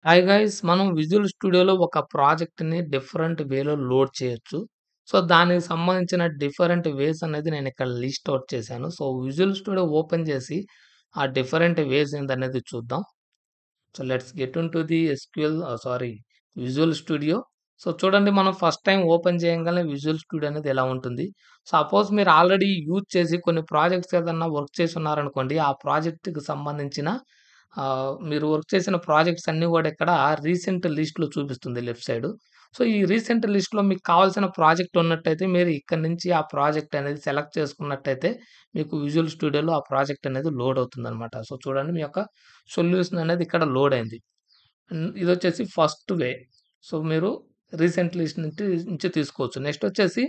Hi guys మనం visual స్టూడియోలో ఒక ప్రాజెక్ట్‌ని డిఫరెంట్ వేలో లోడ్ చేయొచ్చు. సో, దానికి సంబంధించిన డిఫరెంట్ వేస్ అనేది నేనిక్కడ లిస్ట్ ఔట్ చేశాను. సో, విజువల్ స్టూడియో ఓపెన్ చేసి ఆ డిఫరెంట్ వేస్ ఏందనేది చూద్దాం. So, let's get into the visual studio. So, చూడండి మనం ఫస్ట్ టైమ్ ఓపెన్ చేయంగానే విజువల్ స్టూడియో అనేది ఎలా ఉంటుంది. సపోజ్ మీరు ఆల్రెడీ యూజ్ చేసి కొన్ని ప్రాజెక్ట్స్ ఏదన్నా వర్క్ చేసున్నారనుకోండి. ఆ ప్రాజెక్ట్‌కి సంబంధించిన మీరు వర్క్ చేసిన ప్రాజెక్ట్స్ అన్నీ గూడా ఇక్కడ రీసెంట్ లిస్ట్‌లో చూపిస్తుంది లెఫ్ట్ సైడు. సో, ఈ రీసెంట్ లిస్ట్‌లో మీకు కావాల్సిన ప్రాజెక్ట్ ఉన్నట్టయితే మీరు ఇక్కడి నుంచి ఆ ప్రాజెక్ట్ అనేది సెలెక్ట్ చేసుకున్నట్టయితే మీకు విజువల్ స్టూడియోలో ఆ ప్రాజెక్ట్ అనేది లోడ్ అవుతుందనమాట. సో, చూడండి మీ యొక్క సొల్యూషన్ అనేది ఇక్కడ లోడ్ అయింది. ఇదొచ్చేసి ఫస్ట్ వే. సో, మీరు రీసెంట్ లిస్ట్ నుంచి తీసుకోవచ్చు. నెక్స్ట్ వచ్చేసి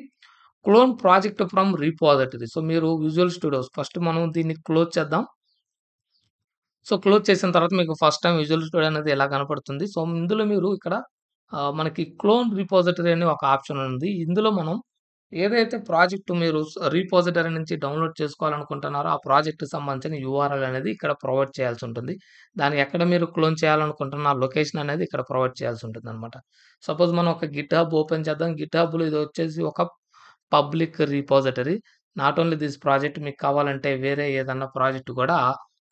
clone project from repository. So, మీరు విజువల్ స్టూడియోస్ ఫస్ట్ మనం దీన్ని క్లోజ్ చేద్దాం. సో, క్లోజ్ చేసిన తర్వాత మీకు ఫస్ట్ టైమ్ విజువల్ స్టూడియో అనేది ఇలా కనపడుతుంది. సో, ఇందులో మీరు ఇక్కడ మనకి క్లోన్ రిపోజిటరీ అనే ఒక ఆప్షన్ ఉంది. ఇందులో మనం ఏదైతే ప్రాజెక్ట్ మీరు రిపోజిటరీ నుంచి డౌన్‌లోడ్ చేసుకోవాలనుకుంటున్నారో, ఆ ప్రాజెక్ట్‌కి సంబంధించిన యూఆర్ఎల్ అనేది ఇక్కడ ప్రొవైడ్ చేయాల్సి ఉంటుంది. దాన్ని ఎక్కడ మీరు క్లోన్ చేయాలనుకుంటున్న ఆ లొకేషన్ అనేది ఇక్కడ ప్రొవైడ్ చేయాల్సి ఉంటుందన్నమాట. సపోజ్ మనం ఒక గిట్ హబ్ ఓపెన్ చేద్దాం. గిట్ హబ్‌లో ఇది వచ్చేసి ఒక public repository. Not only this project మీకు కావాలంటే వేరే ఏదన్నా ప్రాజెక్ట్ కూడా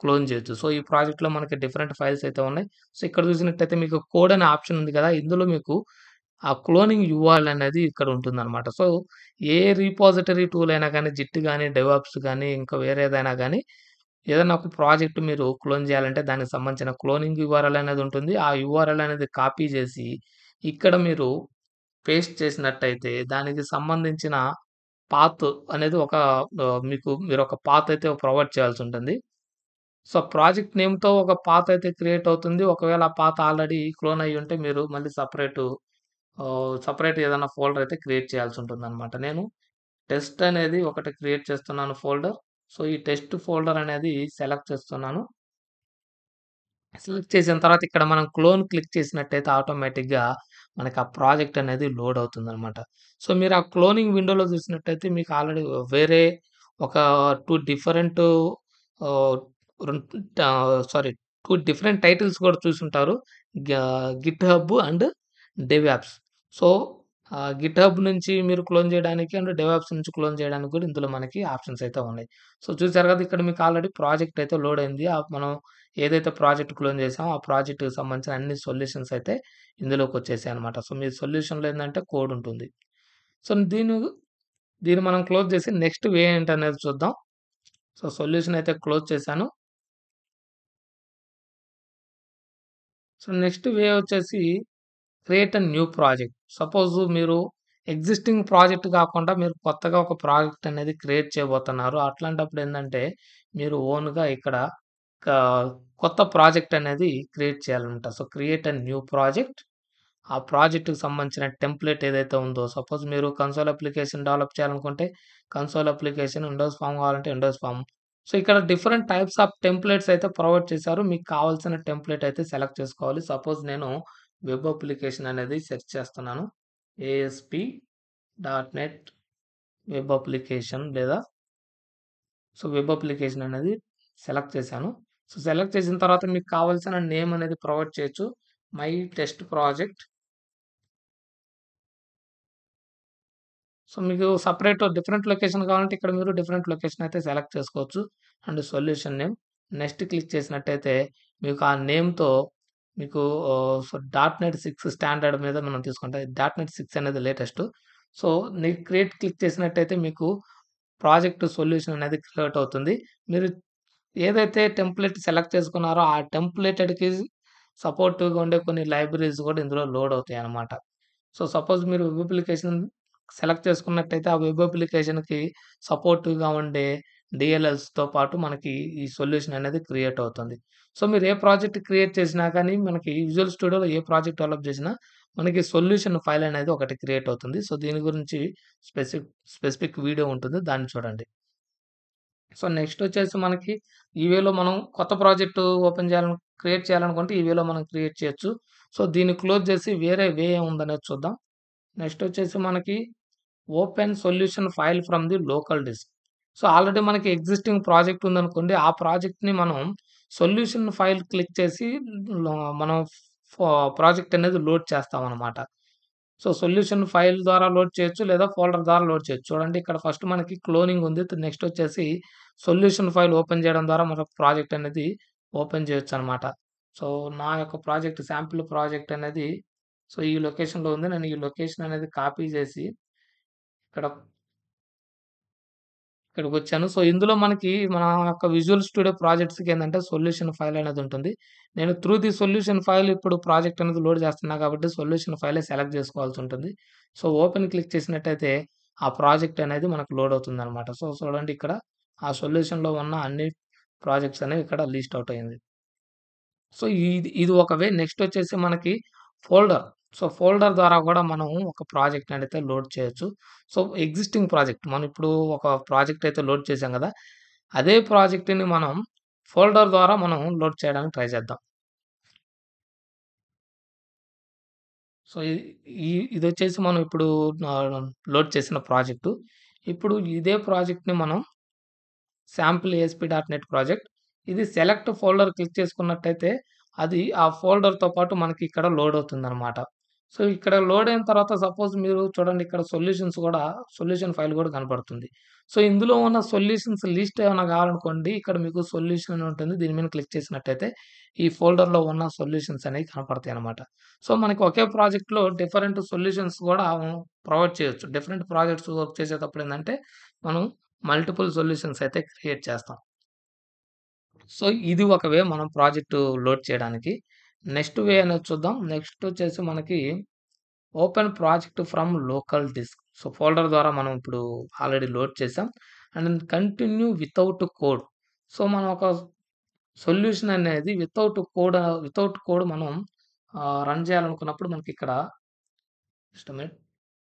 క్లోన్ చేయొచ్చు. సో, ఈ ప్రాజెక్ట్‌లో మనకి డిఫరెంట్ ఫైల్స్ అయితే ఉన్నాయి. సో, ఇక్కడ చూసినట్టయితే మీకు కోడ్ అనే ఆప్షన్ ఉంది కదా! ఇందులో మీకు ఆ క్లోనింగ్ యూఆర్ఎల్ అనేది ఇక్కడ ఉంటుందన్నమాట. సో, ఏ రిపోజిటరీ టూల్ అయినా గానీ, జిట్ గానీ, డెవాప్స్ గానీ, ఇంకా వేరే ఏదైనా గానీ, ఏదైనా ఒక ప్రాజెక్ట్ మీరు క్లోన్ చేయాలంటే దానికి సంబంధించిన క్లోనింగ్ యూఆర్ఎల్ అనేది ఉంటుంది. ఆ యూఆర్ఎల్ అనేది కాపీ చేసి ఇక్కడ మీరు పేస్ట్ చేసినట్టయితే దానికి సంబంధించిన పాత్ అనేది మీరొక పాత్ అయితే ప్రొవైడ్ చేయాల్సుంటుంది. సో, ప్రాజెక్ట్ నేమ్‌తో ఒక పాత్ అయితే క్రియేట్ అవుతుంది. ఒకవేళ ఆ పాత్ ఆల్రెడీ క్లోన్ అయ్యుంటే మీరు మళ్ళీ సెపరేట్ ఏదైనా ఫోల్డర్ అయితే క్రియేట్ చేయాల్సుంటుందనమాట. నేను టెస్ట్ అనేది ఒకటి క్రియేట్ చేస్తున్నాను ఫోల్డర్. సో, ఈ టెస్ట్ ఫోల్డర్ అనేది సెలెక్ట్ చేస్తున్నాను. సెలెక్ట్ చేసిన తర్వాత ఇక్కడ మనం క్లోన్ క్లిక్ చేసినట్టయితే ఆటోమేటిక్‌గా మనకి ఆ ప్రాజెక్ట్ అనేది లోడ్ అవుతుందనమాట. సో, మీరు ఆ క్లోనింగ్ విండోలో చూసినట్టయితే మీకు ఆల్రెడీ వేరే ఒక 2 డిఫరెంట్ ఆహ్, రొన్ సారీ 2 డిఫరెంట్ టైటిల్స్ కూడా చూసుంటారు. గా Git hub and DevOps. So, Git hub నుంచి మీరు క్లోన్ చేయడానికి అండ్ డెవాప్స్ నుంచి క్లోన్ చేయడానికి కూడా ఇందులో మనకి ఆప్షన్స్ అయితే ఉన్నాయి. సో, చూసారు కదా! ఇక్కడ మీకు ఆల్రెడీ ప్రాజెక్ట్ అయితే లోడ్ అయింది. మనం ఏదైతే ప్రాజెక్ట్ క్లోన్ చేసామో, ఆ ప్రాజెక్ట్‌కి సంబంధించిన అన్ని సొల్యూషన్స్ అయితే ఇందులోకొచ్చేసాయన్నమాట. సో, మీ సొల్యూషన్‌లో ఏందంటే కోడ్ ఉంటుంది. సో, దీన్ని మనం క్లోజ్ చేసి నెక్స్ట్ వే ఏంటనేది చూద్దాం. సో, సొల్యూషన్ అయితే క్లోజ్ చేశాను. సో, నెక్స్ట్ వే వచ్చేసి create a new project. Suppose మీరు ఎగ్జిస్టింగ్ ప్రాజెక్ట్ కాకుండా మీరు కొత్తగా ఒక ప్రాజెక్ట్ అనేది క్రియేట్ చేయబోతున్నారు. అట్లాంటప్పుడు ఏందంటే మీరు ఓన్‌గా ఇక్కడ క కొత్త ప్రాజెక్ట్ అనేది క్రియేట్ చేయాలన్నమాట. So, create a new project. ఆ ప్రాజెక్ట్‌కి సంబంధించిన టెంప్లేట్ ఏదైతే ఉందో సపోజ్ మీరు కన్సోల్ అప్లికేషన్ డెవలప్ చేయాలనుకుంటే కన్సోల్ అప్లికేషన్, విండోస్ ఫార్మ్ కావాలంటే విండోస్ ఫార్మ్. సో, ఇక్కడ డిఫరెంట్ టైప్స్ ఆఫ్ టెంప్లేట్స్ అయితే ప్రొవైడ్ చేశారు. మీకు కావాల్సిన టెంప్లేట్ అయితే సెలెక్ట్ చేసుకోవాలి. సపోజ్ నేను వెబ్ అప్లికేషన్ అనేది సెర్చ్ చేస్తున్నాను. ASP dot net web application web application అనేది సెలెక్ట్ చేశాను. సో, సెలెక్ట్ చేసిన తర్వాత మీకు కావాల్సిన నేమ్ అనేది ప్రొవైడ్ చేయొచ్చు. My test project. సో, మీకు సెపరేట్ డిఫరెంట్ లొకేషన్ కావాలంటే ఇక్కడ మీరు డిఫరెంట్ లొకేషన్ అయితే సెలెక్ట్ చేసుకోవచ్చు. And solution name. Next click చేసినట్టయితే మీకు ఆ నేమ్‌తో మీకు డాట్ నెట్ 6 స్టాండర్డ్ మీద మనం తీసుకుంటే డాట్ నెట్ 6 అనేది లేటెస్ట్. సో, క్రియేట్ క్లిక్ చేసినట్టయితే మీకు ప్రాజెక్ట్ సొల్యూషన్ అనేది క్రియేట్ అవుతుంది. మీరు ఏదైతే టెంప్లేట్ సెలెక్ట్ చేసుకున్నారో ఆ టెంప్లేటెడ్‌కి సపోర్టివ్‌గా ఉండే కొన్ని లైబ్రరీస్ కూడా ఇందులో లోడ్ అవుతాయన్నమాట. సో, సపోజ్ మీరు వెబ్ అప్లికేషన్ సెలెక్ట్ చేసుకున్నట్టయితే, ఆ వెబ్ అప్లికేషన్‌కి సపోర్టివ్‌గా ఉండే డీఎల్ఎల్స్‌తో పాటు మనకి ఈ సొల్యూషన్ అనేది క్రియేట్ అవుతుంది. సో, మీరు ఏ ప్రాజెక్ట్ క్రియేట్ చేసినా కానీ మనకి విజువల్ స్టూడియోలో ఏ ప్రాజెక్ట్ డెవలప్ చేసినా మనకి సొల్యూషన్ ఫైల్ అనేది ఒకటి క్రియేట్ అవుతుంది. సో, దీని గురించి స్పెసిఫిక్ వీడియో ఉంటుంది. దాన్ని చూడండి. సో, నెక్స్ట్ వచ్చేసి మనకి ఈ వేలో మనం కొత్త ప్రాజెక్ట్ క్రియేట్ చేయాలనుకుంటే ఈ వేలో మనం క్రియేట్ చేయొచ్చు. సో, దీన్ని క్లోజ్ చేసి వేరే వే ఏముందనేది చూద్దాం. నెక్స్ట్ వచ్చేసి మనకి open solution file from the local disc. So, already మనకి ఎగ్జిస్టింగ్ ప్రాజెక్ట్ ఉందనుకోండి. ఆ ప్రాజెక్ట్‌ని మనం సొల్యూషన్ ఫైల్ క్లిక్ చేసి లో మనం ఫా ప్రాజెక్ట్ అనేది లోడ్ చేస్తామనమాట. సో, సొల్యూషన్ ఫైల్ ద్వారా లోడ్ చేయొచ్చు. లేదా ఫోల్డర్ ద్వారా లోడ్ చేయొచ్చు. చూడండి ఇక్కడ ఫస్ట్ మనకి క్లోనింగ్ ఉంది. నెక్స్ట్ వచ్చేసి సొల్యూషన్ ఫైల్ ఓపెన్ చేయడం ద్వారా మనకు ప్రాజెక్ట్ అనేది ఓపెన్ చేయొచ్చనమాట. సో, నా యొక్క ప్రాజెక్ట్ శాంపిల్ ప్రాజెక్ట్ అనేది సో, ఈ లొకేషన్‌లో ఉంది. నేను ఈ లొకేషన్ అనేది కాపీ చేసి ఇక్కడ ఇక్కడికొచ్చాను. సో, ఇందులో మనకి మన యొక్క విజువల్ స్టూడియో ప్రాజెక్ట్స్‌కేందంటే సొల్యూషన్ ఫైల్ అనేది ఉంటుంది. నేను త్రూ ది సొల్యూషన్ ఫైల్ ఇప్పుడు ప్రాజెక్ట్ అనేది లోడ్ చేస్తున్నా కాబట్టి సొల్యూషన్ ఫైలే సెలెక్ట్ చేసుకోవాల్సుంటుంది. సో, ఓపెన్ క్లిక్ చేసినట్టయితే ఆ ప్రాజెక్ట్ అనేది మనకు లోడ్ అవుతుందనమాట. సో, చూడండి ఇక్కడ ఆ సొల్యూషన్‌లో ఉన్న అన్ని ప్రాజెక్ట్స్ అనేవి ఇక్కడ లిస్ట్ ఔట్ అయింది. సో, ఇది ఇది ఒక వే. నెక్స్ట్ వచ్చేసి మనకి ఫోల్డర్. సో, ఫోల్డర్ ద్వారా కూడా మనం ఒక ప్రాజెక్ట్‌ని అయితే లోడ్ చేయొచ్చు. సో, ఎగ్జిస్టింగ్ ప్రాజెక్ట్ మనం ఇప్పుడు ఒక ప్రాజెక్ట్ అయితే లోడ్ చేసాం గదా! అదే ప్రాజెక్ట్‌ని మనం ఫోల్డర్ ద్వారా మనం లోడ్ చేయడానికి ట్రై చేద్దాం. సో, ఇదొచ్చేసి మనం ఇప్పుడు లోడ్ చేసిన ప్రాజెక్టు. ఇప్పుడు ఇదే ప్రాజెక్ట్‌ని మనం sample ASP dot net project. ఇది సెలెక్ట్ ఫోల్డర్ క్లిక్ చేసుకున్నట్టయితే, అది ఆ ఫోల్డర్‌తో పాటు మనకి ఇక్కడ లోడ్ అవుతుందనమాట. సో, ఇక్కడ లోడ్ అయిన తర్వాత సపోజ్ మీరు చూడండి ఇక్కడ సొల్యూషన్ ఫైల్ గూడా కనపడుతుంది. సో, ఇందులో ఉన్న సొల్యూషన్స్ లిస్ట్ ఏమన్నా కావాలనుకోండి, ఇక్కడ మీకు సొల్యూషన్ అని ఉంటుంది. దీని మీద క్లిక్ చేసినట్టయితే, ఈ ఫోల్డర్‌లో ఉన్న సొల్యూషన్స్ అనేవి కనపడతాయనమాట. సో, మనకి ఒకే ప్రాజెక్ట్‌లో డిఫరెంట్ సొల్యూషన్స్ గూడా ప్రొవైడ్ చేయొచ్చు. డిఫరెంట్ ప్రాజెక్ట్స్ వర్క్ చేసేటప్పుడు ఏందంటే, మనం మల్టిపుల్ సొల్యూషన్స్ అయితే క్రియేట్ చేస్తాం. సో, ఇది ఒక వే మనం ప్రాజెక్ట్ లోడ్ చేయడానికి. నెక్స్ట్ వే అనేది చూద్దాం. నెక్స్ట్ వచ్చేసి మనకి open project from local disc. So, folder ద్వారా మనం ఇప్పుడు ఆల్రెడీ లోడ్ చేసాం. And continue without code. So, మనం ఒక సొల్యూషన్ అనేది వితౌట్ కోడ్ మనం రన్ చేయాలనుకున్నప్పుడు మనకిక్కడ just a minute.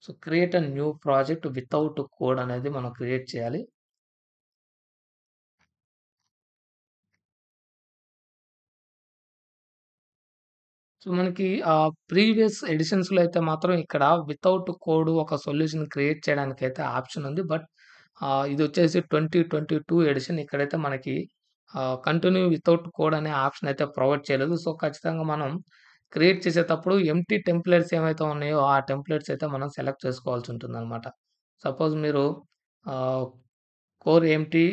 So, create a new project without code అనేది మనం క్రియేట్ చేయాలి. సో, మనకి ప్రీవియస్ ఎడిషన్స్‌లో అయితే మాత్రం ఇక్కడ వితౌట్ కోడ్ ఒక సొల్యూషన్ క్రియేట్ చేయడానికైతే ఆప్షన్ ఉంది. బట్ ఇదొచ్చేసి 2022 ఎడిషన్. ఇక్కడైతే మనకి కంటిన్యూ వితౌట్ కోడ్ అనే ఆప్షన్ అయితే ప్రొవైడ్ చేయలేదు. సో, ఖచ్చితంగా మనం క్రియేట్ చేసేటప్పుడు ఎంప్టీ టెంప్లేట్స్ ఏవైతే ఉన్నాయో, ఆ టెంప్లేట్స్ అయితే మనం సెలెక్ట్ చేసుకోవాల్సుంటుందనమాట. సపోజ్ మీరు ఆహ్, కోర్ ఎంప్టీ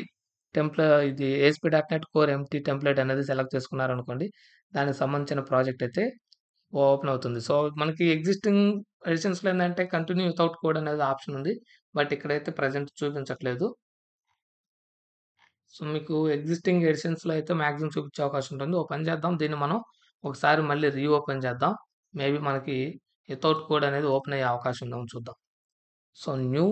ఇది ASP dot net core empty template అనేది సెలెక్ట్ చేసుకున్నారనుకోండి. దానికి సంబంధించిన ప్రాజెక్ట్ అయితే ఓపెన్ అవుతుంది. సో, మనకి ఎగ్జిస్టింగ్ ఎడిషన్స్‌లో ఏందంటే కంటిన్యూ వితౌట్ కోడ్ అనేది ఆప్షన్ ఉంది. బట్ ఇక్కడైతే ప్రెజెంట్ చూపించట్లేదు. సో, మీకు ఎగ్జిస్టింగ్ ఎడిషన్స్‌లో అయితే మాక్సిమం చూపించే అవకాశం ఉంటుంది. ఓ పని చేద్దాం. దీన్ని మనం ఒకసారి మళ్ళీ రీఓపెన్ చేద్దాం. మేబీ మనకి వితౌట్ కోడ్ అనేది ఓపెన్ అయ్యే అవకాశం ఉందేమో చూద్దాం. So, new.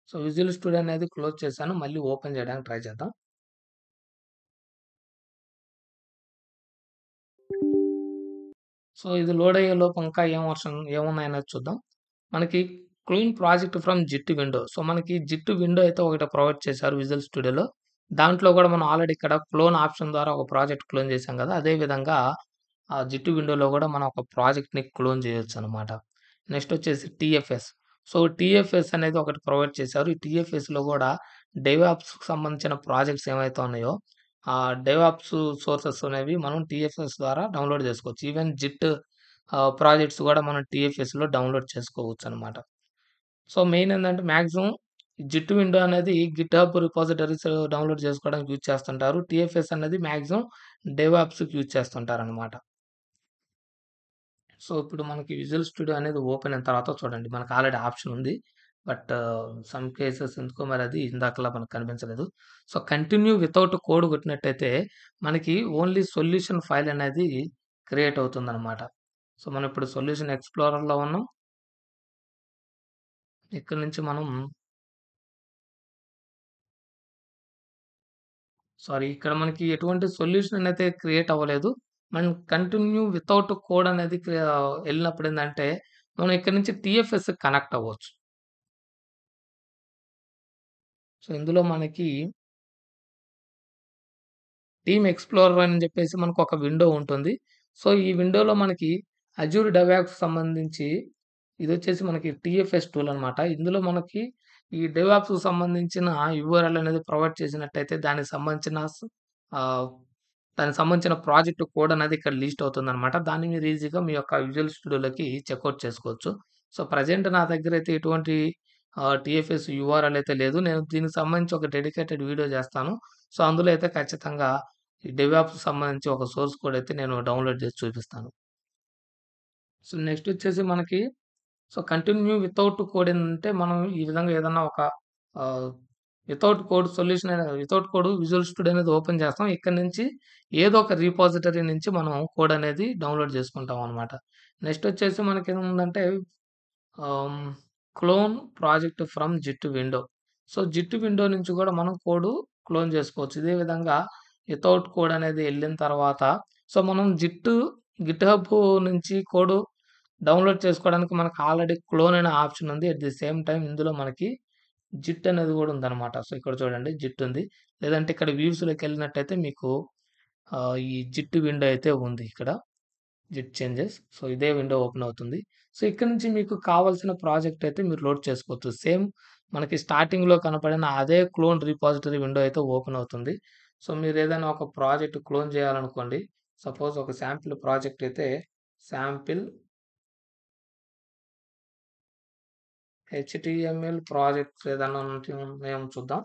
So, visual studio అనేది క్లోజ్ చేశాను. మళ్ళీ ఓపెన్ చేయడానికి ట్రై చేద్దాం. సో, ఇది లోడ్ అయ్యేలోపు ఇంకా ఏమున్నాయనేది చూద్దాం. మనకి clean project from JIT window. So, మనకి జిట్ విండో అయితే ఒకటి ప్రొవైడ్ చేశారు విజువల్ స్టూడియోలో. దాంట్లో గూడా మనం ఆల్రెడీ ఇక్కడ క్లోన్ ఆప్షన్ ద్వారా ఒక ప్రాజెక్ట్ క్లోన్ చేశాం గదా! అదే విధంగా జిట్ విండోలో గూడా మనం ఒక ప్రాజెక్ట్‌ని క్లోన్ చేయొచ్చనమాట. నెక్స్ట్ వచ్చేసి టీఎఫ్ఎస్. సో, టీఎఫ్ఎస్ అనేది ఒకటి ప్రొవైడ్ చేశారు. ఈ టీఎఫ్ఎస్‌లో గూడా డెవాప్స్‌కి సంబంధించిన ప్రాజెక్ట్స్ ఏవైతే ఉన్నాయో, ఆ డెవాప్స్ సోర్సెస్ అనేవి మనం టీఎఫ్ఎస్ ద్వారా డౌన్‌లోడ్ చేసుకోవచ్చు. ఈవెన్ జిట్ ప్రాజెక్ట్స్ గూడా మనం టీఎఫ్ఎస్‌లో డౌన్‌లోడ్ చేసుకోవచ్చనమాట. సో, మెయిన్ ఏందంటే మాక్సిమం జిట్ విండో అనేది గిట్‌హబ్ రిపోజిటరీస్ డౌన్‌లోడ్ చేసుకోవడానికి యూజ్ చేస్తుంటారు. టీఎఫ్ఎస్ అనేది మాక్సిమం డెవాప్స్‌కి యూజ్ చేస్తుంటారనమాట. సో, ఇప్పుడు మనకి విజువల్ స్టూడియో అనేది ఓపెన్ అయిన తర్వాత చూడండి. మనకు ఆల్రెడీ ఆప్షన్ ఉంది. బట్ సమ్ కేసెస్ ఎందుకో మరి అది ఇందాకలా మనకు కనిపించలేదు. సో, కంటిన్యూ వితౌట్ కోడ్ కొట్టినట్టయితే మనకి ఓన్లీ సొల్యూషన్ ఫైల్ అనేది క్రియేట్ అవుతుందనమాట. సో, మనం ఇప్పుడు సొల్యూషన్ ఎక్స్‌ప్లోరర్‌లో ఉన్నాం. ఇక్కడ నుంచి మనం ఇక్కడ మనకి ఎటువంటి సొల్యూషన్ అయితే క్రియేట్ అవ్వలేదు. మనం కంటిన్యూ వితౌట్ కోడ్ అనేది ఎళ్ళినప్పుడు ఏందంటే, మనం ఇక్కడి నుంచి టీఎఫ్ఎస్‌కి కనెక్ట్ అవ్వచ్చు. సో, ఇందులో మనకి టీమ్ ఎక్స్‌ప్లోరర్ అని జెప్పేసి మనకొక విండో ఉంటుంది. సో, ఈ విండోలో మనకి అజూర్ డెవాప్స్‌కి సంబంధించి ఇదొచ్చేసి మనకి టీఎఫ్ఎస్ టూల్ అనమాట. ఇందులో మనకి ఈ డెవాప్స్‌కి సంబంధించిన యూఆర్ఎల్ అనేది ప్రొవైడ్ చేసినట్టయితే ఆహ్, దానికి సంబంధించిన ప్రాజెక్ట్ కోడ్ అనేది ఇక్కడ లిస్ట్ అవుతుందనమాట. దాన్ని మీరు ఈజీగా మీ యొక్క విజువల్ స్టూడియోలోకి చెక్‌ఔట్ చేసుకోవచ్చు. సో, ప్రెజెంట్ నా దగ్గరైతే ఎటువంటి టీఎఫ్ఎస్ యూఆర్ఎల్ అయితే లేదు. నేను దీనికి సంబంధించి ఒక డెడికేటెడ్ వీడియో చేస్తాను. సో, అందులో అయితే ఖచ్చితంగా ఈ డెవాప్స్‌కి సంబంధించి ఒక సోర్స్ కోడ్ అయితే నేను డౌన్‌లోడ్ చేసి చూపిస్తాను. సో, నెక్స్ట్ వచ్చేసి మనకి కంటిన్యూ వితౌట్ కోడ్ ఏందంటే, మనం ఈ విధంగా ఏదన్నా ఒక ఆహ్, వితౌట్ కోడ్ సొల్యూషన్ అనే వితౌట్ కోడ్ విజువల్ స్టూడియో అనేది ఓపెన్ చేస్తాం. ఇక్కడి నుంచి ఏదో ఒక రిపోజిటరీ నుంచి మనం కోడ్ అనేది డౌన్‌లోడ్ చేసుకుంటాం అనమాట. నెక్స్ట్ వచ్చేసి మనకేముందంటే ఆహ్, clone project from JIT window. So, JIT window నుంచి కూడా మనం కోడ్ క్లోన్ చేసుకోవచ్చు. ఇదే విధంగా వితౌట్ కోడ్ అనేది ఎళ్ళిన తర్వాత మనం గిట్‌హబ్ నుంచి కోడ్ డౌన్‌లోడ్ చేసుకోవడానికి మనకు ఆల్రెడీ క్లోన్ అనే ఆప్షన్ ఉంది. అట్ ది సేమ్ టైమ్ ఇందులో మనకి జిట్ అనేది గూడా ఉందనమాట. సో, ఇక్కడ చూడండి జిట్ ఉంది. లేదంటే ఇక్కడ వ్యూస్‌లోకెళ్ళినట్టయితే మీకు ఈ జిట్ విండో అయితే ఉంది ఇక్కడ. JIT changes. సో, ఇదే విండో ఓపెన్ అవుతుంది. సో, ఇక్కడ నుంచి మీకు కావాల్సిన ప్రాజెక్ట్ అయితే మీరు లోడ్ చేసుకోవచ్చు. సేమ్ మనకి స్టార్టింగ్‌లో కనపడిన అదే క్లోన్ రిపాజిటరీ విండో అయితే ఓపెన్ అవుతుంది. సో, మీరేదైనా ఒక ప్రాజెక్ట్ క్లోన్ చేయాలనుకోండి. సపోజ్ ఒక శాంపిల్ ప్రాజెక్ట్ అయితే శాంపిల్ హెచ్‌టీఎంఎల్ ప్రాజెక్ట్స్ ఏదన్నా ఉన్నాయేమో చూద్దాం.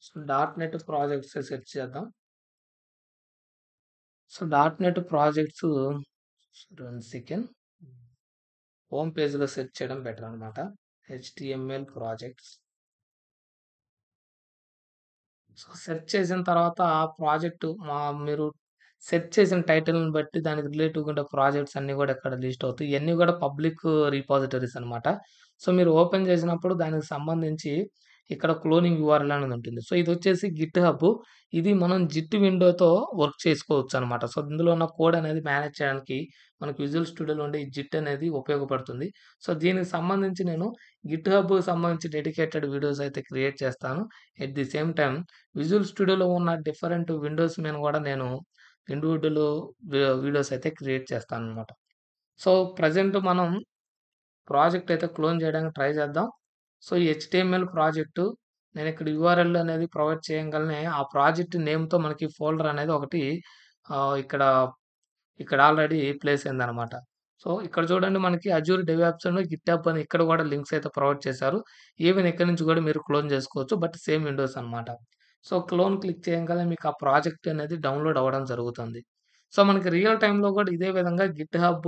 So, dot net projects search చేద్దాం. So, dot net projects 1 second. Home పేజ్‌లో సెర్చ్ చేయడం బెటర్ అనమాట. HTML projects. సో, సెర్చ్ చేసిన తర్వాత ఆ ప్రాజెక్ట్ మీరు సెర్చ్ చేసిన టైటిల్‌ని బట్టి దానికి రిలేటివ్‌గా ఉండే ప్రాజెక్ట్స్ అన్నీ గూడా ఇక్కడ లిస్ట్ అవుతాయి. ఇయన్నీ గూడా పబ్లిక్ రిపాజిటరీస్ అనమాట. సో, మీరు ఓపెన్ చేసినప్పుడు దానికి సంబంధించి ఇక్కడ క్లోనింగ్ యూఆర్ఎల్ అనేది ఉంటుంది. సో, ఇదొచ్చేసి గిట్ హబ్. ఇది మనం జిట్ విండోతో వర్క్ చేసుకోవచ్చనమాట. సో, ఇందులో ఉన్న కోడ్ అనేది మేనేజ్ చేయడానికి మనకు విజువల్ స్టూడియోలో ఉండే ఈ జిట్ అనేది ఉపయోగపడుతుంది. సో, దీనికి సంబంధించి నేను గిట్ హబ్‌కి సంబంధించి డెడికేటెడ్ వీడియోస్ అయితే క్రియేట్ చేస్తాను. At the same time visual స్టూడియోలో ఉన్న డిఫరెంట్ విండోస్ మీద గూడా నేను ఇండివిడ్యువల్ వీడియోస్ అయితే క్రియేట్ చేస్తాననమాట. సో, ప్రెజెంట్ మనం ప్రాజెక్ట్ అయితే క్లోన్ చేయడానికి ట్రై చేద్దాం. సో, ఈ హెచ్‌టీఎంఎల్ ప్రాజెక్టు నేనిక్కడ యూఆర్ఎల్ అనేది ప్రొవైడ్ చేయంగాల్నే ఆ ప్రాజెక్ట్ నేమ్‌తో మనకి ఫోల్డర్ అనేది ఒకటి ఆహ్, ఇక్కడ ఇక్కడ ఆల్రెడీ ప్లేస్ అయిందనమాట. సో, ఇక్కడ చూడండి మనకి అజూర్ డెవాప్స్ అని గిట్‌హబ్ అని ఇక్కడ గూడా లింక్స్ అయితే ప్రొవైడ్ చేశారు. ఈవెన్ ఇక్కడి నుంచి గూడా మీరు క్లోన్ జేసుకోవచ్చు. బట్ సేమ్ విండోస్ అనమాట. సో, క్లోన్ క్లిక్ చేయంగానే మీకు ఆ ప్రాజెక్ట్ అనేది డౌన్‌లోడ్ అవ్వడం జరుగుతుంది. సో, మనకి రియల్ టైమ్‌లో గూడా ఇదే విధంగా గిట్‌హబ్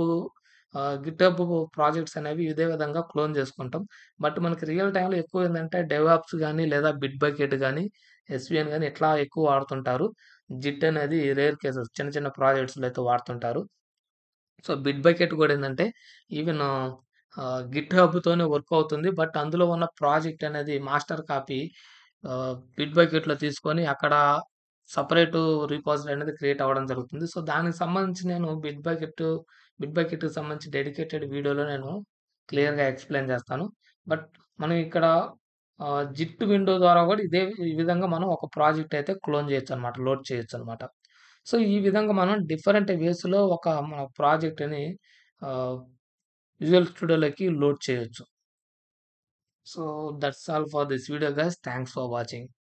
ప్రాజెక్ట్స్ అనేవి ఇదే విధంగా క్లోన్ జేసుకుంటాం. బట్ మనకి రియల్ టైమ్‌లో ఎక్కువేందంటే డెవాప్స్ గాని, లేదా బిట్ బకెట్ గాని, ఎస్‌విఎన్ గాని ఇట్లా ఎక్కువ వాడుతుంటారు. జిట్ అనేది రేర్ కేసెస్ చిన్న చిన్న ప్రాజెక్ట్స్‌లో అయితే వాడుతుంటారు. సో, బిట్ బకెట్ గూడా ఏందంటే ఈవెన్ గిట్ హబ్‌తోనే వర్క్ అవుతుంది. బట్ అందులో ఉన్న ప్రాజెక్ట్ అనేది మాస్టర్ కాపీ బిట్ బకెట్‌లో తీసుకొని అక్కడ సెపరేటు రిపాజిటరీ అనేది క్రియేట్ అవ్వడం జరుగుతుంది. సో, దానికి సంబంధించి నేను బిట్ బకెట్‌కి సంబంధించి డెడికేటెడ్ వీడియోలో నేను క్లియర్‌గా ఎక్స్‌ప్లెయిన్ చేస్తాను. బట్ మనం ఇక్కడ జిట్ విండో ద్వారా గూడా ఈ విధంగా మనం ఒక ప్రాజెక్ట్ అయితే క్లోన్ చేయొచ్చనమాట. లోడ్ చేయొచ్చనమాట. సో, ఈ విధంగా మనం డిఫరెంట్ వేస్‌లో మన ప్రాజెక్ట్‌ని ఆహ్, విజువల్ స్టూడియోలోకి లోడ్ చేయొచ్చు. So, that's all for this video guys. Thanks for watching.